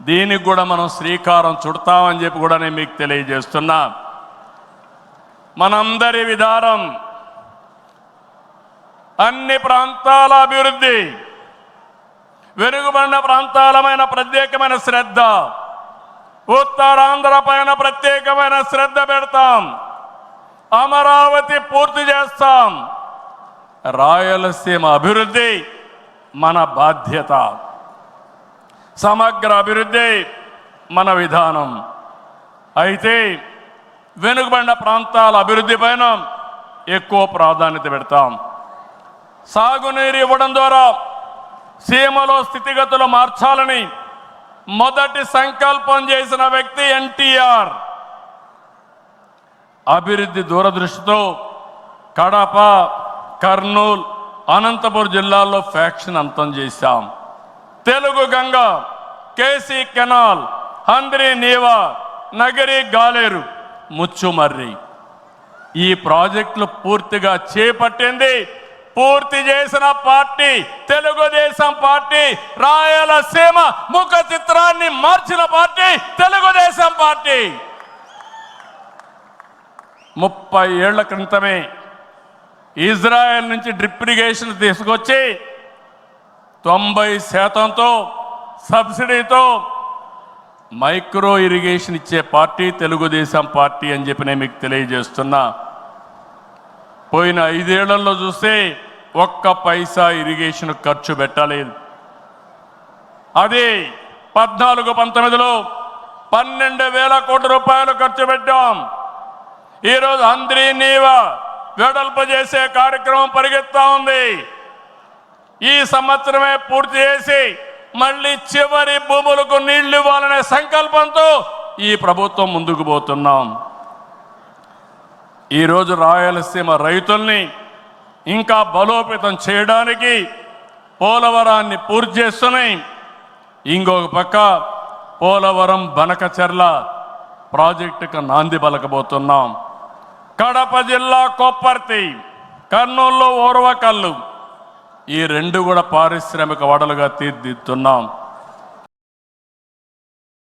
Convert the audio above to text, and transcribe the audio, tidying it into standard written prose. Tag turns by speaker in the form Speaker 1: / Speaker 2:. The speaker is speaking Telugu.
Speaker 1: దీనికి కూడా మనం శ్రీకారం చుడతామని చెప్పి కూడా నేను మీకు తెలియజేస్తున్నా. మనందరి విధానం అన్ని ప్రాంతాల అభివృద్ధి, వెనుకబడిన ప్రాంతాలమైన ప్రత్యేకమైన శ్రద్ధ, ఉత్తరాంధ్ర పైన ప్రత్యేకమైన శ్రద్ధ పెడతాం. అమరావతి పూర్తి చేస్తాం. రాయలసీమ అభివృద్ధి మన బాధ్యత. సమగ్ర అభివృద్ధి మన విధానం. అయితే వెనుకబడిన ప్రాంతాల అభివృద్ధి పైన ఎక్కువ ప్రాధాన్యత పెడతాం. సాగునీరు ఇవ్వడం ద్వారా సీమలో స్థితిగతులు మార్చాలని మొదటి సంకల్పం చేసిన వ్యక్తి ఎన్టీఆర్. అభివృద్ధి దూరదృష్టితో కడప, కర్నూలు, అనంతపురం జిల్లాల్లో ఫ్యాక్షన్ అంతం చేశాం. తెలుగు గంగ, కేసీ కెనాల్, హంద్రీ నీవా, నగరి గాలేరు, ముచ్చుమర్రి ఈ ప్రాజెక్టులు పూర్తిగా చేపట్టింది, పూర్తి చేసిన పార్టీ తెలుగుదేశం పార్టీ. రాయలసీమ ముఖ చిత్రాన్ని మార్చిన పార్టీ తెలుగుదేశం పార్టీ. 30 ఏళ్ల క్రితమే ఇజ్రాయెల్ నుంచి డ్రిప్ ఇరిగేషన్ తీసుకొచ్చి 90% సబ్సిడీతో మైక్రో ఇరిగేషన్ ఇచ్చే పార్టీ తెలుగుదేశం పార్టీ అని చెప్పి నేను మీకు తెలియజేస్తున్నా. పోయిన 5 ఏళ్లలో చూస్తే ఒక్క పైసా ఇరిగేషన్ ఖర్చు పెట్టలేదు. అది 14-19లో 12,000 కోట్ల రూపాయలు ఖర్చు పెట్టాం. ఈరోజు హంద్రీ నీవా వెడల్పు చేసే కార్యక్రమం పరిగెత్తా ఉంది. ఈ సంవత్సరమే పూర్తి చేసి మళ్ళీ చివరి భూములకు నీళ్లు ఇవ్వాలనే సంకల్పంతో ఈ ప్రభుత్వం ముందుకు పోతున్నాం. ఈరోజు రాయలసీమ రైతుల్ని ఇంకా బలోపేతం చేయడానికి పోలవరాన్ని పూర్తి చేస్తున్నాయి. ఇంకొక పక్క పోలవరం బనకచెర్ల ప్రాజెక్టుకు నాంది పలకబోతున్నాం. కడప జిల్లా కొప్పర్తి, కర్నూలులో ఓర్వకల్లు ఈ 2 కూడా పారిశ్రామిక వాడలుగా తీర్చిదిద్దుతున్నాం.